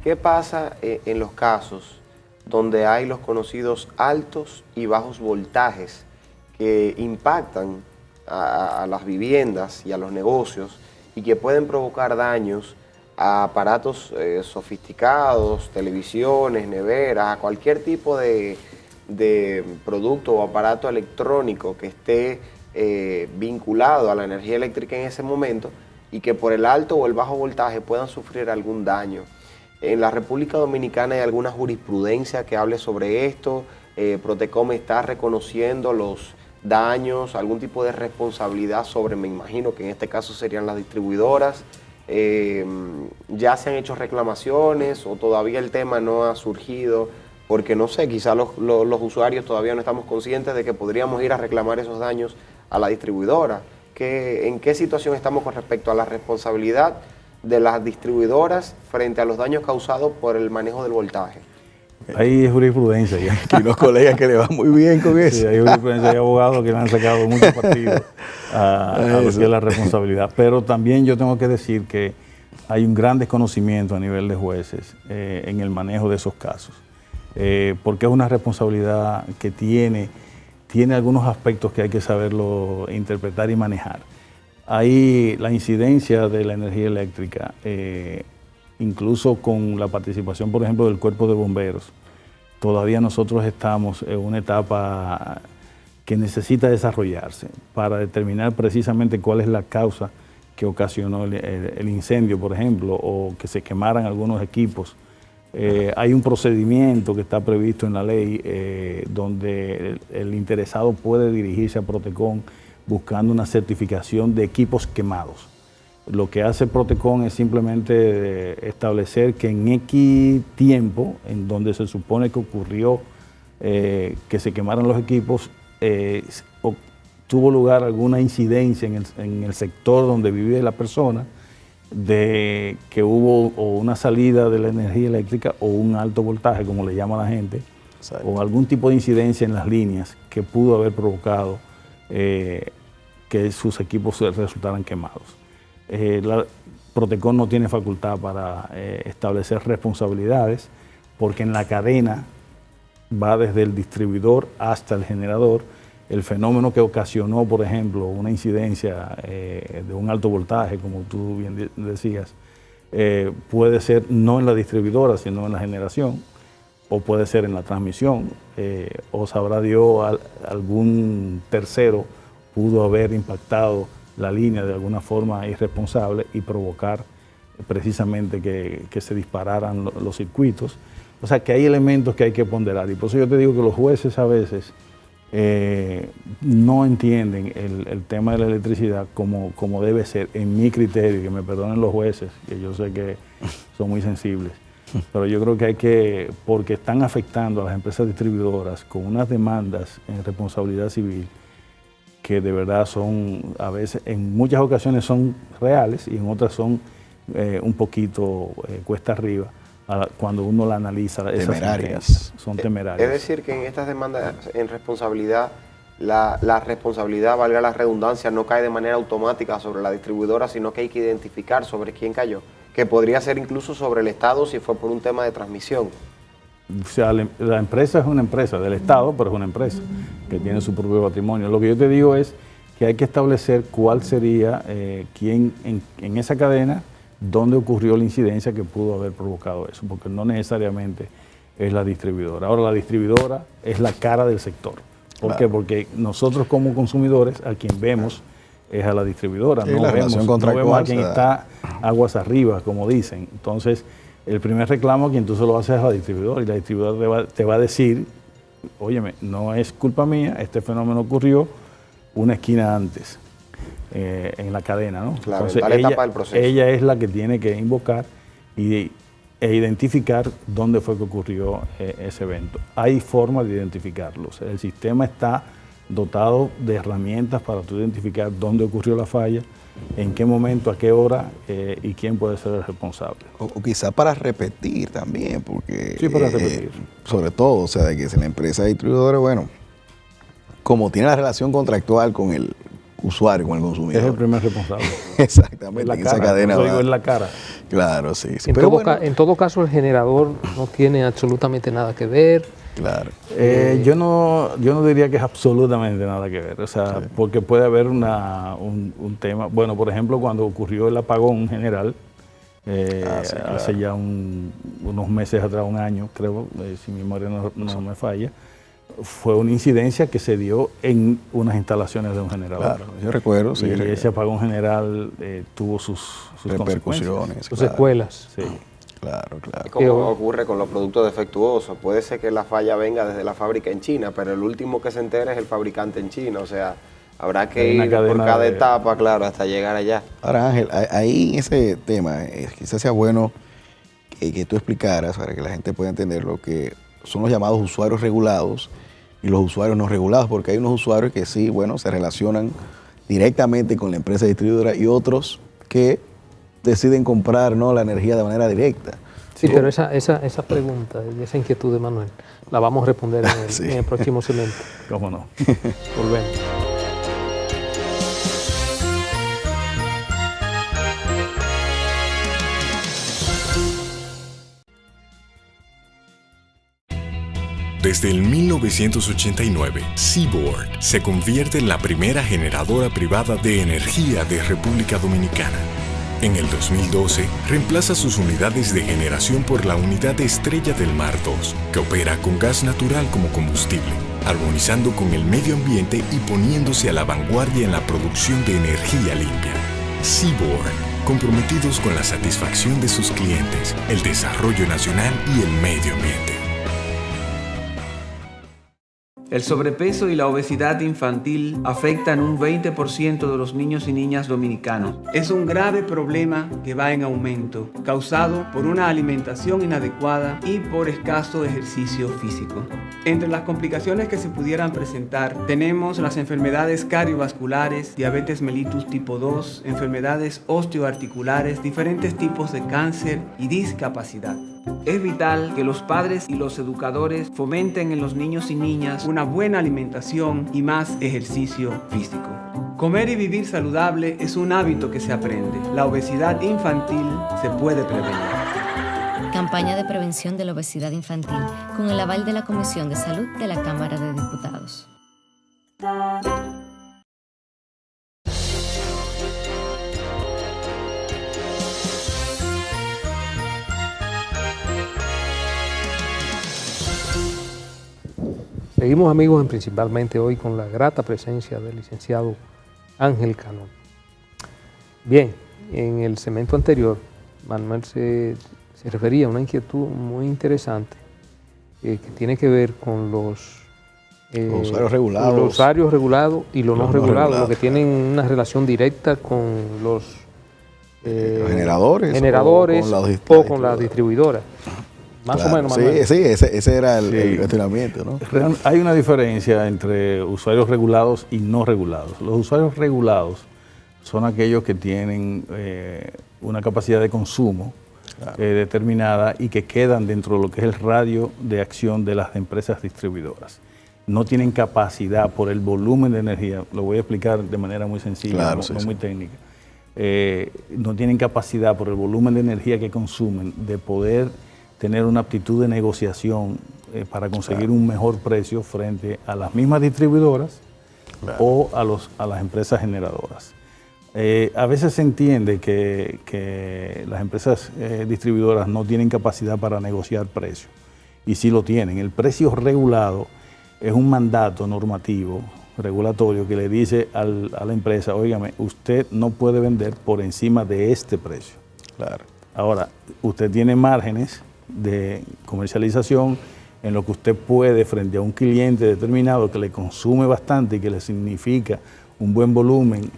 ¿qué pasa en los casos donde hay los conocidos altos y bajos voltajes que impactan a las viviendas y a los negocios y que pueden provocar daños a aparatos sofisticados, televisiones, neveras, a cualquier tipo de producto o aparato electrónico que esté vinculado a la energía eléctrica en ese momento y que por el alto o el bajo voltaje puedan sufrir algún daño? En la República Dominicana hay alguna jurisprudencia que hable sobre esto. Protecom está reconociendo los daños, algún tipo de responsabilidad sobre, me imagino que en este caso serían las distribuidoras. ¿Ya se han hecho reclamaciones o todavía el tema no ha surgido? Porque no sé, quizás los usuarios todavía no estamos conscientes de que podríamos ir a reclamar esos daños a la distribuidora. ¿En qué situación estamos con respecto a la responsabilidad de las distribuidoras frente a los daños causados por el manejo del voltaje? Hay jurisprudencia ya. Aquí los colegas que le van muy bien con eso. Sí, hay jurisprudencia, hay abogados que le han sacado muchos partidos a lo que es la responsabilidad. Pero también yo tengo que decir que hay un gran desconocimiento a nivel de jueces en el manejo de esos casos, porque es una responsabilidad que tiene algunos aspectos que hay que saberlo interpretar y manejar. Ahí la incidencia de la energía eléctrica, incluso con la participación, por ejemplo, del Cuerpo de Bomberos, todavía nosotros estamos en una etapa que necesita desarrollarse para determinar precisamente cuál es la causa que ocasionó el incendio, por ejemplo, o que se quemaran algunos equipos. Hay un procedimiento que está previsto en la ley donde el interesado puede dirigirse a Protecon buscando una certificación de equipos quemados. Lo que hace Protecon es simplemente establecer que en X tiempo, en donde se supone que ocurrió que se quemaran los equipos, tuvo lugar alguna incidencia en el sector donde vive la persona, de que hubo o una salida de la energía eléctrica o un alto voltaje, como le llama la gente, o algún tipo de incidencia en las líneas que pudo haber provocado que sus equipos resultaran quemados. Protecon no tiene facultad para establecer responsabilidades, porque en la cadena va desde el distribuidor hasta el generador. El fenómeno que ocasionó, por ejemplo, una incidencia de un alto voltaje, como tú bien decías, puede ser no en la distribuidora, sino en la generación, o puede ser en la transmisión, o sabrá Dios, algún tercero pudo haber impactado la línea de alguna forma irresponsable y provocar precisamente que se dispararan los circuitos. O sea que hay elementos que hay que ponderar, y por eso yo te digo que los jueces a veces no entienden el tema de la electricidad como debe ser, en mi criterio, que me perdonen los jueces, que yo sé que son muy sensibles, pero yo creo que hay que, porque están afectando a las empresas distribuidoras con unas demandas en responsabilidad civil que de verdad son, a veces, en muchas ocasiones son reales y en otras son un poquito cuesta arriba. Cuando uno la analiza, temerarias. Son temerarias. Es decir, que en estas demandas en responsabilidad, la responsabilidad, valga la redundancia, no cae de manera automática sobre la distribuidora, sino que hay que identificar sobre quién cayó, que podría ser incluso sobre el Estado si fue por un tema de transmisión. O sea, la empresa es una empresa del Estado, pero es una empresa que tiene su propio patrimonio. Lo que yo te digo es que hay que establecer cuál sería quién en esa cadena, dónde ocurrió la incidencia que pudo haber provocado eso, porque no necesariamente es la distribuidora. Ahora, la distribuidora es la cara del sector. ¿Por qué? Porque nosotros como consumidores a quien vemos es a la distribuidora, no vemos a quien está aguas arriba, como dicen. Entonces, el primer reclamo a quien tú se lo haces es a la distribuidora, y la distribuidora te va a decir, óyeme, no es culpa mía, este fenómeno ocurrió una esquina antes. En la cadena, ¿no? Claro, entonces en tal etapa del proceso. Ella es la que tiene que invocar e identificar dónde fue que ocurrió ese evento. Hay forma de identificarlo. O sea, el sistema está dotado de herramientas para tú identificar dónde ocurrió la falla, en qué momento, a qué hora y quién puede ser el responsable. O quizá para repetir también, porque... Sí, para repetir. Sobre todo, o sea, de que si la empresa distribuidora, bueno, como tiene la relación contractual con el usuario, con el consumidor. Es el primer responsable. Exactamente, en esa cadena. Eso digo, en la cara. Claro, sí. En todo caso, el generador no tiene absolutamente nada que ver. Claro. Yo no diría que es absolutamente nada que ver, o sea, sí, porque puede haber un tema. Bueno, por ejemplo, cuando ocurrió el apagón general, sí, claro, hace ya unos meses atrás, un año, creo, si mi memoria no me falla, fue una incidencia que se dio en unas instalaciones de un generador. Claro, yo recuerdo, sí. Y ese apagón general tuvo sus repercusiones, sus secuelas. Sí. Claro, claro. Como ocurre con los productos defectuosos. Puede ser que la falla venga desde la fábrica en China, pero el último que se entera es el fabricante en China. O sea, habrá que ir por cada etapa, claro, hasta llegar allá. Ahora, Ángel, ahí en ese tema, quizás sea bueno que tú explicaras, para que la gente pueda entender lo que son los llamados usuarios regulados y los usuarios no regulados, porque hay unos usuarios que sí, bueno, se relacionan directamente con la empresa distribuidora y otros que deciden comprar, ¿no?, la energía de manera directa. Sí, pero esa pregunta y esa inquietud de Manuel la vamos a responder en el próximo segmento. ¿Cómo no? Volvemos. Desde el 1989, Seaboard se convierte en la primera generadora privada de energía de República Dominicana. En el 2012, reemplaza sus unidades de generación por la unidad Estrella del Mar 2, que opera con gas natural como combustible, armonizando con el medio ambiente y poniéndose a la vanguardia en la producción de energía limpia. Seaboard, comprometidos con la satisfacción de sus clientes, el desarrollo nacional y el medio ambiente. El sobrepeso y la obesidad infantil afectan un 20% de los niños y niñas dominicanos. Es un grave problema que va en aumento, causado por una alimentación inadecuada y por escaso ejercicio físico. Entre las complicaciones que se pudieran presentar, tenemos las enfermedades cardiovasculares, diabetes mellitus tipo 2, enfermedades osteoarticulares, diferentes tipos de cáncer y discapacidad. Es vital que los padres y los educadores fomenten en los niños y niñas una buena alimentación y más ejercicio físico. Comer y vivir saludable es un hábito que se aprende. La obesidad infantil se puede prevenir. Campaña de prevención de la obesidad infantil con el aval de la Comisión de Salud de la Cámara de Diputados. Seguimos, amigos, principalmente hoy con la grata presencia del licenciado Ángel Cano. Bien, en el segmento anterior, Manuel se refería a una inquietud muy interesante que tiene que ver con los usuarios regulados. Los usuarios regulados y los no regulados, los que tienen una relación directa con los generadores o con las distribuidoras. Más o menos, Manuel. Sí, ese era el cuestionamiento, ¿no? Hay una diferencia entre usuarios regulados y no regulados. Los usuarios regulados son aquellos que tienen una capacidad de consumo determinada y que quedan dentro de lo que es el radio de acción de las empresas distribuidoras. No tienen capacidad por el volumen de energía, lo voy a explicar de manera muy sencilla, no muy técnica. No tienen capacidad por el volumen de energía que consumen de poder tener una aptitud de negociación para conseguir un mejor precio frente a las mismas distribuidoras o a las empresas generadoras. A veces se entiende que las empresas distribuidoras no tienen capacidad para negociar precios, y sí lo tienen. El precio regulado es un mandato normativo, regulatorio, que le dice a la empresa: óigame, usted no puede vender por encima de este precio. Claro. Ahora, usted tiene márgenes de comercialización en lo que usted puede, frente a un cliente determinado que le consume bastante y que le significa un buen volumen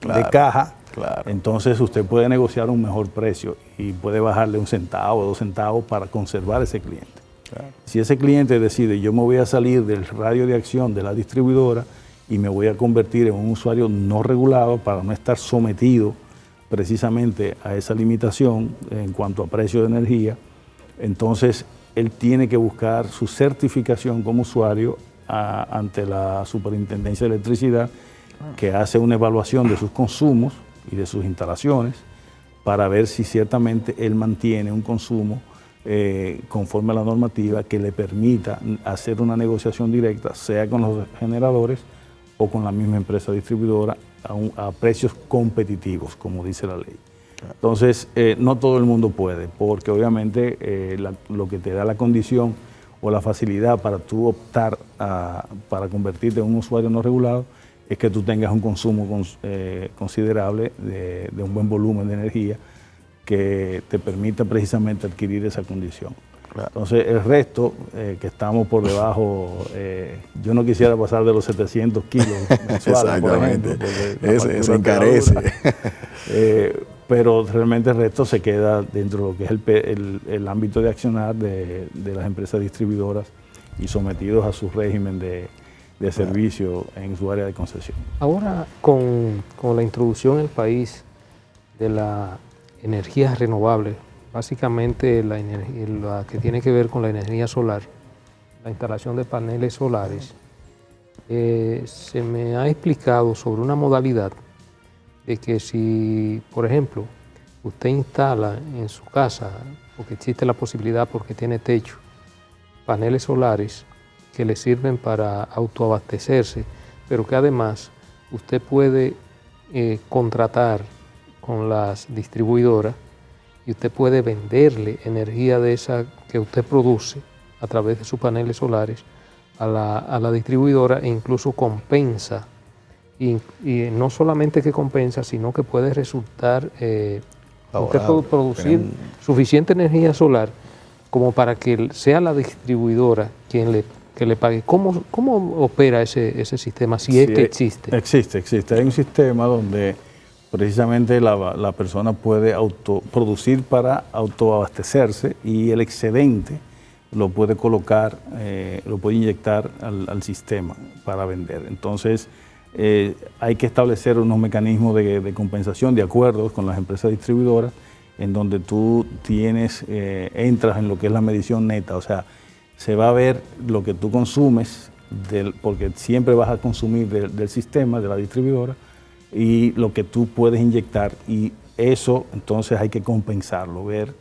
de caja, entonces usted puede negociar un mejor precio y puede bajarle 1 centavo o 2 centavos para conservar ese cliente. Si ese cliente decide: yo me voy a salir del radio de acción de la distribuidora y me voy a convertir en un usuario no regulado para no estar sometido precisamente a esa limitación en cuanto a precio de energía, entonces él tiene que buscar su certificación como usuario ante la Superintendencia de Electricidad, que hace una evaluación de sus consumos y de sus instalaciones para ver si ciertamente él mantiene un consumo conforme a la normativa que le permita hacer una negociación directa, sea con los generadores o con la misma empresa distribuidora, a precios competitivos, como dice la ley. Entonces, no todo el mundo puede, porque obviamente lo que te da la condición o la facilidad para tú optar para convertirte en un usuario no regulado es que tú tengas un consumo considerable de un buen volumen de energía que te permita precisamente adquirir esa condición. Entonces, el resto, que estamos por debajo, yo no quisiera pasar de los 700 kilos mensuales, por ejemplo. Se encarece. Pero realmente el resto se queda dentro de lo que es el ámbito de accionar de las empresas distribuidoras y sometidos a su régimen de servicio en su área de concesión. Ahora, con la introducción en el país de la energía renovable, básicamente la que tiene que ver con la energía solar, la instalación de paneles solares, se me ha explicado sobre una modalidad de que si, por ejemplo, usted instala en su casa, porque existe la posibilidad, porque tiene techo, paneles solares que le sirven para autoabastecerse, pero que además usted puede contratar con las distribuidoras y usted puede venderle energía de esa que usted produce a través de sus paneles solares a la distribuidora, e incluso compensa, y no solamente que compensa, sino que puede resultar, usted puede producir suficiente energía solar como para que sea la distribuidora quien que le pague. ¿Cómo opera ese sistema, si es que existe? Existe. Hay un sistema donde precisamente la persona puede producir para autoabastecerse, y el excedente lo puede colocar, lo puede inyectar al sistema para vender. Entonces, hay que establecer unos mecanismos de compensación, de acuerdos con las empresas distribuidoras, en donde tú entras en lo que es la medición neta. O sea, se va a ver lo que tú consumes, porque siempre vas a consumir del sistema, de la distribuidora, y lo que tú puedes inyectar, y eso entonces hay que compensarlo, ver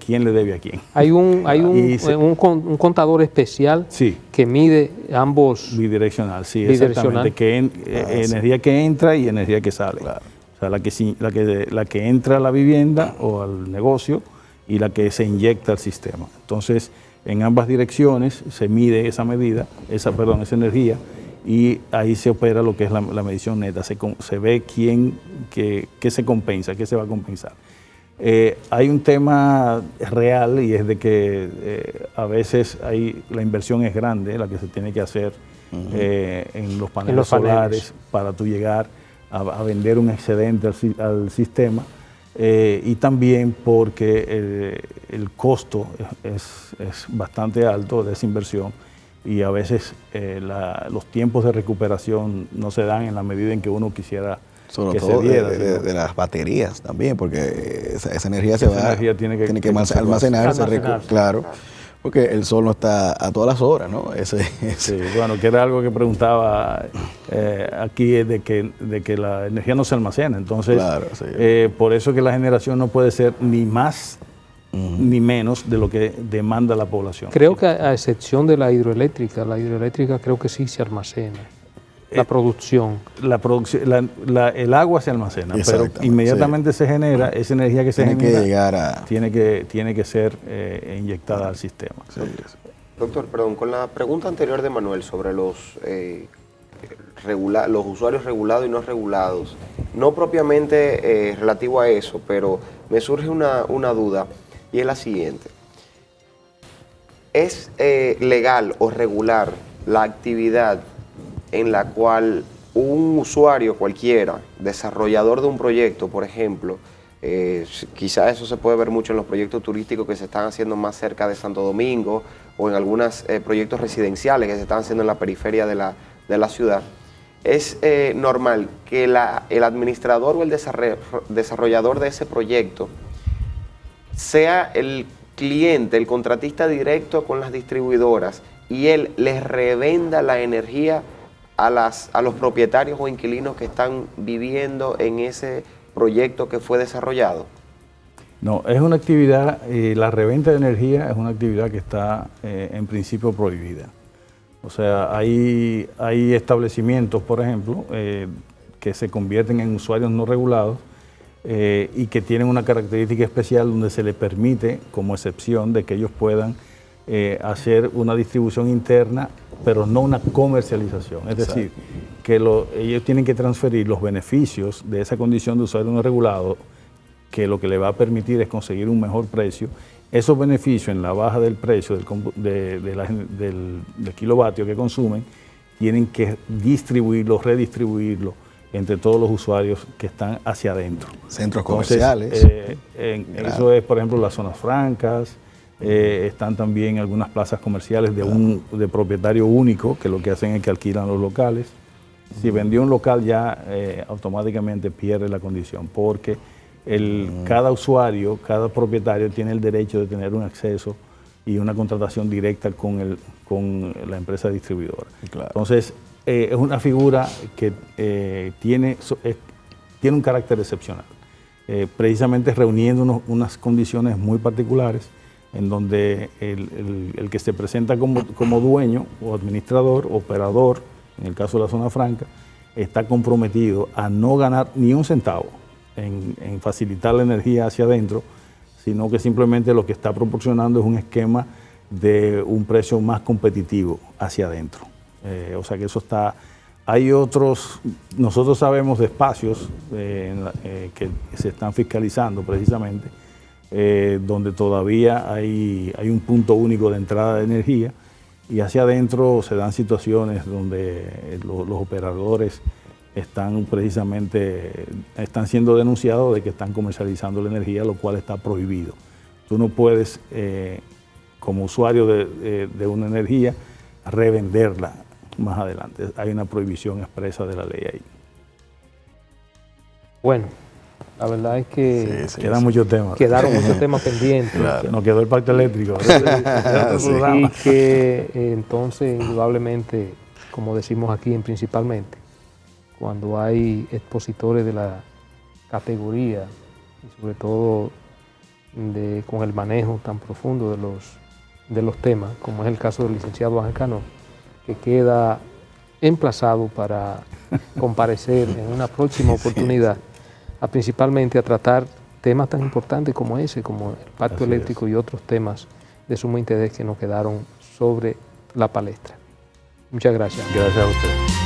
quién le debe a quién. Hay un contador especial, sí, que mide ambos. Bidireccional, sí, exactamente. Energía que entra y energía que sale. Claro. O sea, la que entra a la vivienda o al negocio, y la que se inyecta al sistema. Entonces, en ambas direcciones se mide esa esa energía, y ahí se opera lo que es la medición neta. Se ve qué se compensa, qué se va a compensar. Hay un tema real, y es de que a veces la inversión es grande, la que se tiene que hacer en los paneles solares para tú llegar a vender un excedente al sistema, y también porque el costo es bastante alto de esa inversión, y a veces los tiempos de recuperación no se dan en la medida en que uno quisiera. Sobre todo de las baterías también, porque esa energía tiene que almacenarse, claro, porque el sol no está a todas las horas, ¿no? Sí, bueno, que era algo que preguntaba aquí, de que la energía no se almacena. Entonces, claro, sí. Por eso que la generación no puede ser ni más ni menos de lo que demanda la población. Creo que a excepción de la hidroeléctrica creo que sí se almacena. La producción. El agua se almacena, pero inmediatamente se genera, esa energía que se genera tiene que ser inyectada al sistema. Sí. Doctor, perdón, con la pregunta anterior de Manuel sobre los usuarios regulados y no regulados, no propiamente relativo a eso, pero me surge una duda, y es la siguiente. ¿Es legal o regular la actividad en la cual un usuario cualquiera, desarrollador de un proyecto, por ejemplo, quizá eso se puede ver mucho en los proyectos turísticos que se están haciendo más cerca de Santo Domingo, o en algunos proyectos residenciales que se están haciendo en la periferia de la ciudad? ¿Es normal que el administrador o el desarrollador de ese proyecto sea el cliente, el contratista directo con las distribuidoras, y él les revenda la energía a los propietarios o inquilinos que están viviendo en ese proyecto que fue desarrollado? No, es una actividad, la reventa de energía es una actividad que está en principio prohibida. O sea, hay establecimientos, por ejemplo, que se convierten en usuarios no regulados, y que tienen una característica especial donde se les permite, como excepción, de que ellos puedan hacer una distribución interna, pero no una comercialización. Es decir, que ellos tienen que transferir los beneficios de esa condición de usuario no regulado, que lo que le va a permitir es conseguir un mejor precio. Esos beneficios en la baja del precio del kilovatio que consumen, tienen que distribuirlo, redistribuirlo entre todos los usuarios que están hacia adentro. Centros comerciales. Eso es, por ejemplo, las zonas francas. Están también algunas plazas comerciales de propietario único, que lo que hacen es que alquilan los locales. Si vendió un local, ya automáticamente pierde la condición, porque cada usuario, cada propietario tiene el derecho de tener un acceso y una contratación directa con la empresa distribuidora. Claro. Entonces, es una figura que tiene un carácter excepcional, precisamente reuniendo unas condiciones muy particulares, en donde el que se presenta como dueño o administrador, operador, en el caso de la zona franca, está comprometido a no ganar ni un centavo en facilitar la energía hacia adentro, sino que simplemente lo que está proporcionando es un esquema de un precio más competitivo hacia adentro. O sea que eso está... Hay otros, nosotros sabemos de espacios que se están fiscalizando precisamente, donde todavía hay un punto único de entrada de energía, y hacia adentro se dan situaciones donde los operadores están siendo denunciados de que están comercializando la energía, lo cual está prohibido. Tú no puedes, como usuario de una energía, revenderla más adelante. Hay una prohibición expresa de la ley ahí. Bueno, la verdad es que quedan muchos temas. Quedaron muchos temas pendientes. Claro. Nos quedó el pacto eléctrico. Y que entonces, indudablemente, como decimos aquí principalmente, cuando hay expositores de la categoría, y sobre todo con el manejo tan profundo de los temas, como es el caso del licenciado Ángel Cano, que queda emplazado para comparecer en una próxima oportunidad, principalmente a tratar temas tan importantes como ese, como el pacto eléctrico y otros temas de sumo interés que nos quedaron sobre la palestra. Muchas gracias. Gracias a usted.